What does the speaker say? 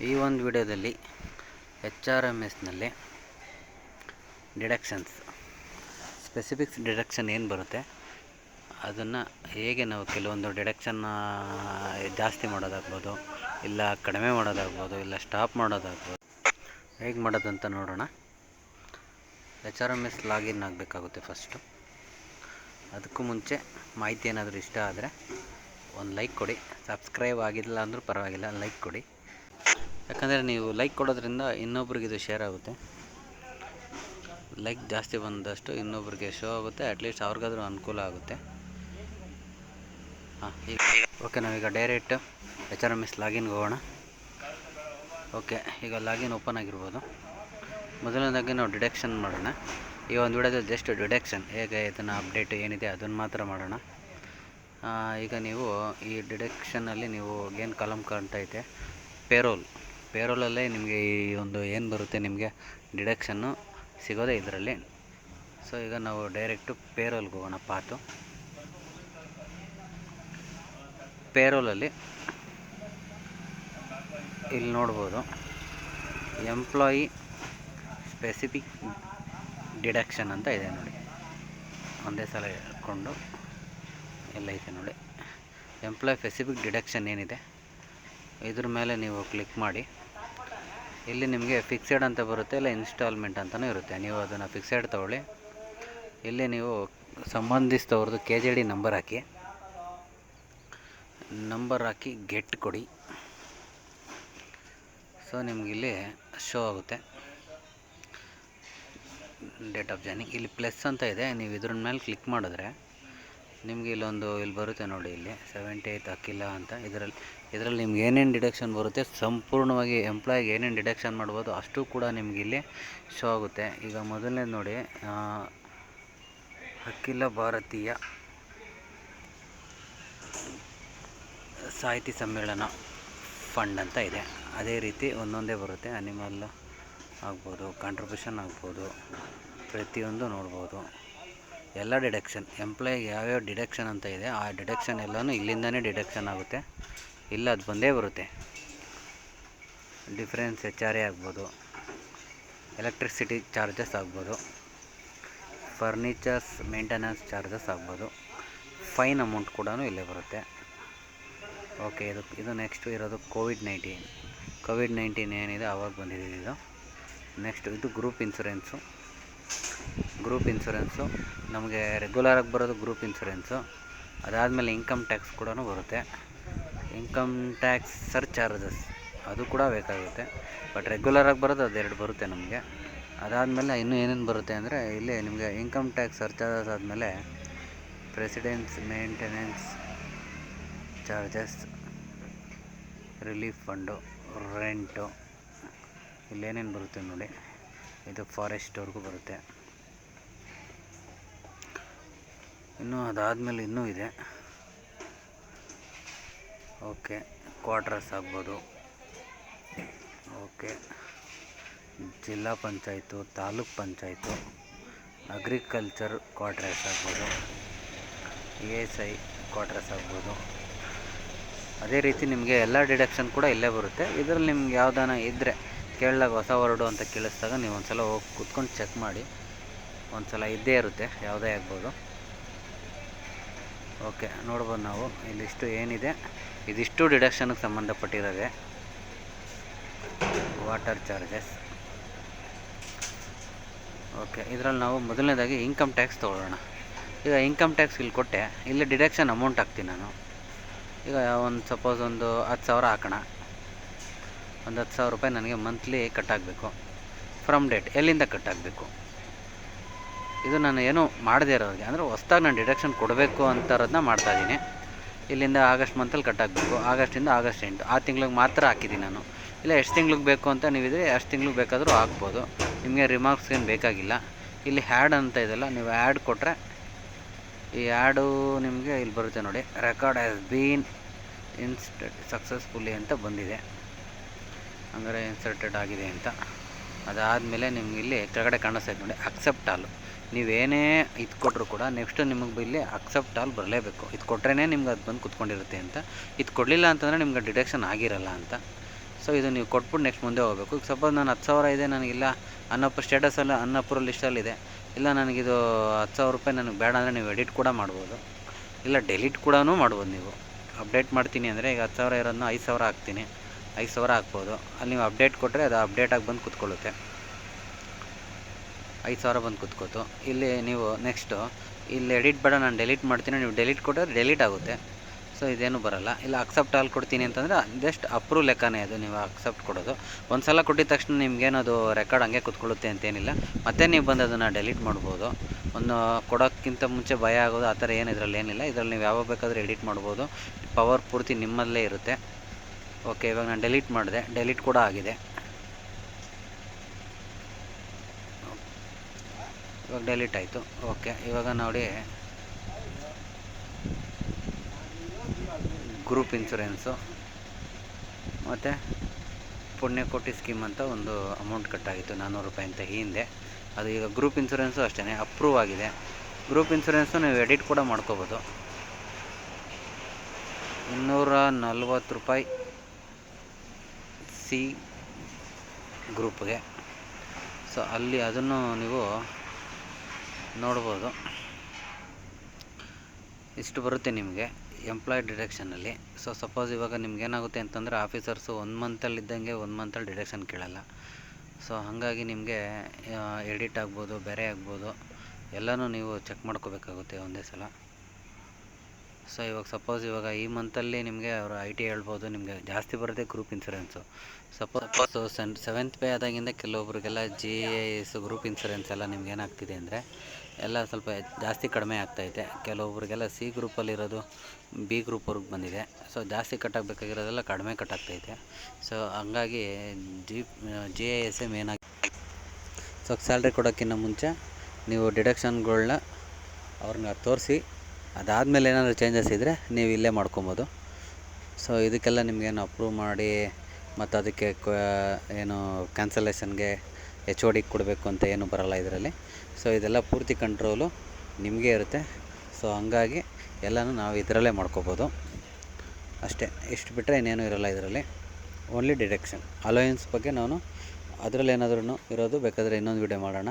ಈ ಒಂದು ವಿಡಿಯೋದಲ್ಲಿ HRMSನಲ್ಲಿ ಡಿಡಕ್ಷನ್ಸ್ ಸ್ಪೆಸಿಫಿಕ್ಸ್ ಡಿಡಕ್ಷನ್ ಏನು ಬರುತ್ತೆ ಅದನ್ನು ಹೇಗೆ ನಾವು ಕೆಲವೊಂದು ಡಿಡಕ್ಷನ್ನ ಜಾಸ್ತಿ ಮಾಡೋದಾಗ್ಬೋದು, ಇಲ್ಲ ಕಡಿಮೆ ಮಾಡೋದಾಗ್ಬೋದು, ಇಲ್ಲ ಸ್ಟಾಪ್ ಮಾಡೋದಾಗ್ಬೋದು, ಹೇಗೆ ಮಾಡೋದಂತ ನೋಡೋಣ. HRMS ಲಾಗಿನ್ ಆಗಬೇಕಾಗುತ್ತೆ ಫಸ್ಟು. ಅದಕ್ಕೂ ಮುಂಚೆ ಮಾಹಿತಿ ಏನಾದರೂ ಇಷ್ಟ ಆದರೆ ಒಂದು ಲೈಕ್ ಕೊಡಿ. ಸಬ್ಸ್ಕ್ರೈಬ್ ಆಗಿಲ್ಲ ಅಂದರೂ ಪರವಾಗಿಲ್ಲ, ಲೈಕ್ ಕೊಡಿ. ಯಾಕಂದರೆ ನೀವು ಲೈಕ್ ಕೊಡೋದ್ರಿಂದ ಇನ್ನೊಬ್ರಿಗೆ ಇದು ಶೇರ್ ಆಗುತ್ತೆ. ಲೈಕ್ ಜಾಸ್ತಿ ಬಂದಷ್ಟು ಇನ್ನೊಬ್ರಿಗೆ ಶೋ ಆಗುತ್ತೆ, ಅಟ್ಲೀಸ್ಟ್ ಅವ್ರಿಗಾದ್ರೂ ಅನುಕೂಲ ಆಗುತ್ತೆ. ಓಕೆ, ನಾವೀಗ ಡೈರೆಕ್ಟ್ HRMS ಲಾಗಿನ್ಗೆ ಹೋಗೋಣ. ಓಕೆ, ಈಗ ಲಾಗಿನ್ ಓಪನ್ ಆಗಿರ್ಬೋದು. ಮೊದಲನೇದಾಗಿ ನಾವು ಡಿಡಕ್ಷನ್ ಮಾಡೋಣ. ಈ ಒಂದು ವಿಡಿಯೋದಲ್ಲಿ ಜಸ್ಟ್ ಡಿಡಕ್ಷನ್ ಹೇಗೆ ಇದನ್ನು ಅಪ್ಡೇಟ್ ಏನಿದೆ ಅದನ್ನು ಮಾತ್ರ ಮಾಡೋಣ. ಈಗ ನೀವು ಈ ಡಿಡಕ್ಷನಲ್ಲಿ ನೀವು ಏನು ಕಾಲಮ್ ಕಾಣ್ತೈತೆ ಪೇರೋಲಲ್ಲೇ ನಿಮಗೆ ಈ ಒಂದು ಏನು ಬರುತ್ತೆ ನಿಮಗೆ ಡಿಡಕ್ಷನ್ನು ಸಿಗೋದೇ ಇದರಲ್ಲಿ. ಸೊ ಈಗ ನಾವು ಡೈರೆಕ್ಟು ಪೇರೋಲ್ಗೆ ಹೋಗೋಣ. ಪೇರೋಲಲ್ಲಿ ಇಲ್ಲಿ ನೋಡ್ಬೋದು ಎಂಪ್ಲಾಯಿ ಸ್ಪೆಸಿಫಿಕ್ ಡಿಡಕ್ಷನ್ ಅಂತ ಇದೆ ನೋಡಿ. ಒಂದೇ ಸಲ ಇಟ್ಕೊಂಡು ಎಲ್ಲ ಐತೆ ನೋಡಿ. ಎಂಪ್ಲಾಯ್ ಸ್ಪೆಸಿಫಿಕ್ ಡಿಡಕ್ಷನ್ ಏನಿದೆ ಇದ್ರ ಮೇಲೆ ನೀವು ಕ್ಲಿಕ್ ಮಾಡಿ. ಇಲ್ಲಿ ನಿಮಗೆ ಫಿಕ್ಸೆಡ್ ಅಂತ ಬರುತ್ತೆ, ಇಲ್ಲ ಇನ್ಸ್ಟಾಲ್ಮೆಂಟ್ ಅಂತಲೂ ಇರುತ್ತೆ. ನೀವು ಅದನ್ನು ಫಿಕ್ಸೆಡ್ ತೊಗೊಳ್ಳಿ. ಇಲ್ಲಿ ನೀವು ಸಂಬಂಧಿಸಿದವ್ರದ್ದು KJD ನಂಬರ್ ಹಾಕಿ ಗೆಟ್ ಕೊಡಿ. ಸೊ ನಿಮಗಿಲ್ಲಿ ಶೋ ಆಗುತ್ತೆ ಡೇಟ್ ಆಫ್ ಜಾಯ್ನಿಂಗ್. ಇಲ್ಲಿ ಪ್ಲಸ್ ಅಂತ ಇದೆ, ನೀವು ಇದ್ರ ಮೇಲೆ ಕ್ಲಿಕ್ ಮಾಡಿದ್ರೆ ನಿಮಗೆ ಇಲ್ಲಿ ಬರುತ್ತೆ ನೋಡಿ. ಇಲ್ಲಿ 78 ಅಕ್ಕಿಲ್ಲ ಅಂತ ಇದರಲ್ಲಿ ನಿಮ್ಗೆ ಏನೇನು ಡಿಡಕ್ಷನ್ ಬರುತ್ತೆ, ಸಂಪೂರ್ಣವಾಗಿ ಎಂಪ್ಲಾಯಿಗೆ ಏನೇನು ಡಿಡಕ್ಷನ್ ಮಾಡ್ಬೋದು ಅಷ್ಟು ಕೂಡ ನಿಮ್ಗೆ ಇಲ್ಲಿ ಶೋ ಆಗುತ್ತೆ. ಈಗ ಮೊದಲನೇದು ನೋಡಿ, ಅಖಿಲ ಭಾರತೀಯ ಸಾಹಿತಿ ಸಮ್ಮೇಳನ ಫಂಡ್ ಅಂತ ಇದೆ. ಅದೇ ರೀತಿ ಒಂದೊಂದೇ ಬರುತ್ತೆ. ಅನಿಮಲ್ ಆಗ್ಬೋದು, ಕಾಂಟ್ರಿಬ್ಯೂಷನ್ ಆಗ್ಬೋದು, ಪ್ರತಿಯೊಂದು ನೋಡ್ಬೋದು. ಎಲ್ಲ ಡಿಡಕ್ಷನ್ ಎಂಪ್ಲಾಯಿಗೆ ಯಾವ್ಯಾವ ಡಿಡಕ್ಷನ್ ಅಂತ ಇದೆ ಆ ಡಿಡಕ್ಷನ್ ಎಲ್ಲನೂ ಇಲ್ಲಿಂದನೇ ಡಿಡಕ್ಷನ್ ಆಗುತ್ತೆ. ಇಲ್ಲ ಅದು ಬಂದೇ ಬರುತ್ತೆ. ಡಿಫರೆನ್ಸ್ HRA ಆಗ್ಬೋದು, ಎಲೆಕ್ಟ್ರಿಸಿಟಿ ಚಾರ್ಜಸ್ ಆಗ್ಬೋದು, ಫರ್ನಿಚರ್ಸ್ ಮೇಂಟೆನೆನ್ಸ್ ಚಾರ್ಜಸ್ ಆಗ್ಬೋದು, ಫೈನ್ ಅಮೌಂಟ್ ಕೂಡ ಇಲ್ಲೇ ಬರುತ್ತೆ. ಓಕೆ, ಇದು ನೆಕ್ಸ್ಟ್ ಇರೋದು ಕೋವಿಡ್-19 ಏನಿದೆ ಆವಾಗ ಬಂದಿದೆ ಇದು. ನೆಕ್ಸ್ಟ್ ಇದು ಗ್ರೂಪ್ ಇನ್ಸೂರೆನ್ಸು ನಮಗೆ ರೆಗ್ಯುಲರಾಗಿ ಬರೋದು ಗ್ರೂಪ್ ಇನ್ಸೂರೆನ್ಸು. ಅದಾದಮೇಲೆ ಇನ್ಕಮ್ ಟ್ಯಾಕ್ಸ್ ಕೂಡ ಬರುತ್ತೆ. ಇನ್ಕಮ್ ಟ್ಯಾಕ್ಸ್ ಸರ್ಚಾರ್ಜಸ್ ಅದು ಕೂಡ ಬೇಕಾಗುತ್ತೆ. ಬಟ್ ರೆಗ್ಯುಲರಾಗಿ ಬರೋದು ಅದೆರಡು ಬರುತ್ತೆ ನಮಗೆ. ಅದಾದಮೇಲೆ ಇನ್ನೂ ಏನೇನು ಬರುತ್ತೆ ಅಂದರೆ ಇಲ್ಲಿ ನಿಮಗೆ ಇನ್ಕಮ್ ಟ್ಯಾಕ್ಸ್ ಸರ್ಚಾರ್ಜಸ್ ಆದಮೇಲೆ precedence maintenance charges, relief fund, rent, ಇಲ್ಲೇನೇನು ಬರುತ್ತೆ ನೋಡಿ. ಇದು ಫಾರೆಸ್ಟ್ವರೆಗೂ ಬರುತ್ತೆ. ಇನ್ನು ಅದಾದಮೇಲೆ ಇನ್ನೂ ಇದೆ. ಓಕೆ, ಕ್ವಾರ್ಟರ್ಸ್ ಆಗ್ಬೋದು. ಓಕೆ, ಜಿಲ್ಲಾ ಪಂಚಾಯತು, ತಾಲೂಕ್ ಪಂಚಾಯತು, ಅಗ್ರಿಕಲ್ಚರ್ ಕ್ವಾರ್ಟರ್ಸ್ ಆಗ್ಬೋದು, ESI ಕ್ವಾರ್ಟರ್ಸ್ ಆಗ್ಬೋದು. ಅದೇ ರೀತಿ ನಿಮಗೆ ಎಲ್ಲ ಡಿಡಕ್ಷನ್ ಕೂಡ ಇಲ್ಲೇ ಬರುತ್ತೆ. ಇದರಲ್ಲಿ ನಿಮ್ಗೆ ಯಾವುದಾನ ಇದ್ದರೆ ಕೇಳಿದಾಗ ಹೊಸ ವರ್ಡು ಅಂತ ಕೇಳಿಸಿದಾಗ ನೀವು ಒಂದು ಸಲ ಹೋಗಿ ಕೂತ್ಕೊಂಡು ಚೆಕ್ ಮಾಡಿ. ಒಂದು ಸಲ ಇದ್ದೇ ಇರುತ್ತೆ, ಯಾವುದೇ ಆಗ್ಬೋದು. ಓಕೆ, ನೋಡ್ಬೋದು ನಾವು ಇಲ್ಲಿಷ್ಟು ಏನಿದೆ ಇದಿಷ್ಟು ಡಿಡಕ್ಷನ್ಗೆ ಸಂಬಂಧಪಟ್ಟಿರೋದೆ. Water charges. ಓಕೆ, ಇದರಲ್ಲಿ ನಾವು ಮೊದಲನೇದಾಗಿ ಇನ್ಕಮ್ ಟ್ಯಾಕ್ಸ್ ತೊಗೊಳ್ಳೋಣ. ಈಗ ಇನ್ಕಮ್ ಟ್ಯಾಕ್ಸ್ ಇಲ್ಲಿ ಕೊಟ್ಟೆ, ಇಲ್ಲಿ ಡಿಡಕ್ಷನ್ ಅಮೌಂಟ್ ಹಾಕ್ತೀನಿ ನಾನು. ಈಗ ಸಪೋಸ್ ಒಂದು 10,000 ಹಾಕೋಣ. ಒಂದು 10,000 ರೂಪಾಯಿ ನನಗೆ ಮಂತ್ಲಿ ಕಟ್ಟಾಗಬೇಕು. ಫ್ರಮ್ ಡೇಟ್ ಎಲ್ಲಿಂದ ಕಟ್ಟಾಗಬೇಕು, ಇದು ನಾನು ಏನೂ ಮಾಡದೇ ಇರೋರಿಗೆ, ಅಂದರೆ ಹೊಸ್ದಾಗಿ ನಾನು ಡಿಡಕ್ಷನ್ ಕೊಡಬೇಕು ಅಂತಾರೋದನ್ನ ಮಾಡ್ತಾಯಿದ್ದೀನಿ. ಇಲ್ಲಿಂದ ಆಗಸ್ಟ್ ಮಂತಲ್ಲಿ ಕಟ್ಟಾಗಬೇಕು. ಆಗಸ್ಟಿಂದ ಆಗಸ್ಟ್ 8 ಆ ತಿಂಗ್ಳಿಗೆ ಮಾತ್ರ ಹಾಕಿದ್ದೀನಿ ನಾನು. ಇಲ್ಲ ಎಷ್ಟು ತಿಂಗ್ಳಿಗೆ ಬೇಕು ಅಂತ ನೀವಿದ್ರೆ ಎಷ್ಟು ತಿಂಗ್ಳಿಗೆ ಬೇಕಾದರೂ ಹಾಕ್ಬೋದು. ನಿಮಗೆ ರಿಮಾರ್ಕ್ಸ್ ಏನು ಬೇಕಾಗಿಲ್ಲ. ಇಲ್ಲಿ ಹ್ಯಾಡ್ ಅಂತ ಇದೆಲ್ಲ, ನೀವು ಆ್ಯಡ್ ಕೊಟ್ಟರೆ ಈ ಆ್ಯಡು ನಿಮಗೆ ಇಲ್ಲಿ ಬರುತ್ತೆ ನೋಡಿ. Record has been instead successfully ಅಂತ ಬಂದಿದೆ, ಅಂದರೆ ಇನ್ಸರ್ಟೆಡ್ ಆಗಿದೆ ಅಂತ. ಅದಾದಮೇಲೆ ನಿಮ್ಗೆ ಇಲ್ಲಿ ಕೆಳಗಡೆ ಕಾಣಿಸ್ತೈತೆ ನೋಡಿ, ಅಕ್ಸೆಪ್ಟ್ ಆಲ್. ನೀವೇನೇ ಇದು ಕೊಟ್ಟರು ಕೂಡ ನೆಕ್ಸ್ಟು ನಿಮಗೆ ಇಲ್ಲಿ ಅಕ್ಸೆಪ್ಟ್ ಆಲ್ ಬರಲೇಬೇಕು. ಇದು ಕೊಟ್ರೇ ನಿಮ್ಗೆ ಅದು ಬಂದು ಕುತ್ಕೊಂಡಿರುತ್ತೆ ಅಂತ. ಇದು ಕೊಡಲಿಲ್ಲ ಅಂತಂದರೆ ನಿಮ್ಗೆ ಡಿಡಕ್ಷನ್ ಆಗಿರಲ್ಲ ಅಂತ. ಸೊ ಇದು ನೀವು ಕೊಟ್ಬಿಟ್ಟು ನೆಕ್ಸ್ಟ್ ಮುಂದೆ ಹೋಗಬೇಕು. ಈಗ ಸಪೋಸ್ ನಾನು 10,000 ಇದೆ ನನಗಿಲ್ಲ ಸ್ಟೇಟಸಲ್ಲಿ ಅನ್ಅಪ್ರೂವಲ್ ಲಿಸ್ಟಲ್ಲಿದೆ, ಇಲ್ಲ ನನಗಿದು 10,000 ರೂಪಾಯಿ ನನಗೆ ಬೇಡ ಅಂದರೆ ನೀವು ಎಡಿಟ್ ಕೂಡ ಮಾಡ್ಬೋದು, ಇಲ್ಲ ಡೆಲೀಟ್ ಕೂಡ ಮಾಡ್ಬೋದು. ನೀವು ಅಪ್ಡೇಟ್ ಮಾಡ್ತೀನಿ ಅಂದರೆ ಈಗ 10,000 ಇರೋದನ್ನ 5,000 ಹಾಕ್ತೀನಿ, 5,000 ಹಾಕ್ಬೋದು. ಅಲ್ಲಿ ನೀವು ಅಪ್ಡೇಟ್ ಕೊಟ್ಟರೆ ಅದು ಅಪ್ಡೇಟಾಗಿ ಬಂದು ಕೂತ್ಕೊಳ್ಳುತ್ತೆ, 5,000 ಬಂದು ಕೂತ್ಕೋತು. ಇಲ್ಲಿ ನೀವು ನೆಕ್ಸ್ಟು ಇಲ್ಲಿ ಎಡಿಟ್ ಬೇಡ ನಾನು ಡೆಲೀಟ್ ಮಾಡ್ತೀನಿ, ನೀವು ಡೆಲೀಟ್ ಕೊಟ್ಟರೆ ಡೆಲೀಟ್ ಆಗುತ್ತೆ. ಸೊ ಇದೇನು ಬರೋಲ್ಲ. ಇಲ್ಲ ಅಕ್ಸೆಪ್ಟ್ ಆಲ್ ಕೊಡ್ತೀನಿ ಅಂತಂದರೆ ಜಸ್ಟ್ ಅಪ್ರೂವ್ ಲೆಕ್ಕನೇ ಅದು, ನೀವು ಅಕ್ಸೆಪ್ಟ್ ಕೊಡೋದು. ಒಂದು ಸಲ ಕೊಟ್ಟಿದ ತಕ್ಷಣ ನಿಮ್ಗೇನದು ರೆಕಾರ್ಡ್ ಹಂಗೆ ಕೂತ್ಕೊಳ್ಳುತ್ತೆ ಅಂತೇನಿಲ್ಲ, ಮತ್ತೆ ನೀವು ಬಂದು ಅದನ್ನು ಡೆಲೀಟ್ ಮಾಡ್ಬೋದು. ಒಂದು ಕೊಡೋಕ್ಕಿಂತ ಮುಂಚೆ ಭಯ ಆಗೋದು ಆ ಥರ ಏನು ಇದರಲ್ಲಿ ಏನಿಲ್ಲ. ಇದರಲ್ಲಿ ನೀವು ಯಾವಾಗ ಬೇಕಾದರೂ ಎಡಿಟ್ ಮಾಡ್ಬೋದು, ಪವರ್ ಪೂರ್ತಿ ನಿಮ್ಮಲ್ಲೇ ಇರುತ್ತೆ. ಓಕೆ, ಇವಾಗ ನಾನು ಡೆಲೀಟ್ ಮಾಡಿದೆ, ಡೆಲೀಟ್ ಕೂಡ ಆಗಿದೆ. ಇವಾಗ ಡೆಲೀಟ್ ಆಯಿತು. ಓಕೆ, ಇವಾಗ ನೋಡಿ ಗ್ರೂಪ್ ಇನ್ಶೂರೆನ್ಸು ಮತ್ತು ಪುಣ್ಯಕೋಟಿ ಸ್ಕೀಮ್ ಅಂತ ಒಂದು ಅಮೌಂಟ್ ಕಟ್ಟಾಗಿತ್ತು 400 ರೂಪಾಯಿ ಅಂತ ಹಿಂದೆ. ಅದು ಈಗ ಗ್ರೂಪ್ ಇನ್ಶೂರೆನ್ಸು ಅಷ್ಟೇ ಅಪ್ರೂವ್ ಆಗಿದೆ. ಗ್ರೂಪ್ ಇನ್ಶೂರೆನ್ಸು ನೀವು ಎಡಿಟ್ ಕೂಡ ಮಾಡ್ಕೋಬೋದು. 240 ರೂಪಾಯಿ ಸಿ ಗ್ರೂಪ್ಗೆ. ಸೊ ಅಲ್ಲಿ ಅದನ್ನು ನೀವು ನೋಡ್ಬೋದು, ಇಷ್ಟು ಬರುತ್ತೆ ನಿಮಗೆ ಎಂಪ್ಲಾಯ್ ಡಿಡಕ್ಷನಲ್ಲಿ. ಸೊ ಸಪೋಸ್ ಇವಾಗ ನಿಮ್ಗೇನಾಗುತ್ತೆ ಅಂತಂದರೆ ಆಫೀಸರ್ಸು 1 ಮಂತಲ್ಲಿದ್ದಂಗೆ 1 ಮಂತಲ್ಲಿ ಡಿಡಕ್ಷನ್ ಕೇಳಲ್ಲ. ಸೊ ಹಾಗಾಗಿ ನಿಮಗೆ ಎಡಿಟ್ ಆಗ್ಬೋದು, ಬೇರೆ ಆಗ್ಬೋದು, ಎಲ್ಲನೂ ನೀವು ಚೆಕ್ ಮಾಡ್ಕೋಬೇಕಾಗುತ್ತೆ ಒಂದೇ ಸಲ. ಸೊ ಇವಾಗ ಸಪೋಸ್ ಇವಾಗ ಈ ಮಂತಲ್ಲಿ ನಿಮಗೆ ಅವರು IT ಹೇಳ್ಬೋದು ನಿಮಗೆ ಜಾಸ್ತಿ ಬರುತ್ತೆ group insurance. Suppose 7th pay ಆದಾಗಿಂದ ಕೆಲವೊಬ್ರಿಗೆಲ್ಲ GIS ಗ್ರೂಪ್ ಇನ್ಶೂರೆನ್ಸ್ ಎಲ್ಲ ನಿಮ್ಗೆ ಏನಾಗ್ತಿದೆ ಅಂದರೆ ಎಲ್ಲ ಸ್ವಲ್ಪ ಜಾಸ್ತಿ ಕಡಿಮೆ ಆಗ್ತೈತೆ. ಕೆಲವೊಬ್ರಿಗೆಲ್ಲ C ಗ್ರೂಪಲ್ಲಿರೋದು B ಗ್ರೂಪ್ವರೆಗೆ ಬಂದಿದೆ. ಸೊ ಜಾಸ್ತಿ ಕಟ್ಟಾಗಬೇಕಾಗಿರೋದೆಲ್ಲ ಕಡಿಮೆ ಕಟ್ಟಾಗ್ತೈತೆ. ಸೊ ಹಂಗಾಗಿ GIS ಮೇನಾಗಿ ಸೊ ಸ್ಯಾಲ್ರಿ ಕೊಡೋಕ್ಕಿಂತ ಮುಂಚೆ ನೀವು ಡಿಡಕ್ಷನ್ಗಳನ್ನ ಅವ್ರನ್ನ ತೋರಿಸಿ, ಅದಾದಮೇಲೆ ಏನಾದರೂ ಚೇಂಜಸ್ ಇದ್ದರೆ ನೀವು ಇಲ್ಲೇ ಮಾಡ್ಕೊಬೋದು. ಸೊ ಇದಕ್ಕೆಲ್ಲ ನಿಮಗೇನು ಅಪ್ರೂವ್ ಮಾಡಿ ಮತ್ತು ಅದಕ್ಕೆ ಏನು ಕ್ಯಾನ್ಸಲೇಷನ್ಗೆ HOD ಕೊಡಬೇಕು ಅಂತ ಏನೂ ಬರೋಲ್ಲ ಇದರಲ್ಲಿ. ಸೊ ಇದೆಲ್ಲ ಪೂರ್ತಿ ಕಂಟ್ರೋಲು ನಿಮಗೆ ಇರುತ್ತೆ. ಸೊ ಹಂಗಾಗಿ ಎಲ್ಲನೂ ನಾವು ಇದರಲ್ಲೇ ಮಾಡ್ಕೋಬೋದು ಅಷ್ಟೇ. ಇಷ್ಟು ಬಿಟ್ಟರೆ ಇನ್ನೇನು ಇರೋಲ್ಲ ಇದರಲ್ಲಿ, ಓನ್ಲಿ ಡಿಡಕ್ಷನ್. ಅಲೋಯನ್ಸ್ ಬಗ್ಗೆ ನಾನು ಅದರಲ್ಲಿ ಏನಾದ್ರೂ ಇರೋದು ಬೇಕಾದರೆ ಇನ್ನೊಂದು ವೀಡಿಯೋ ಮಾಡೋಣ.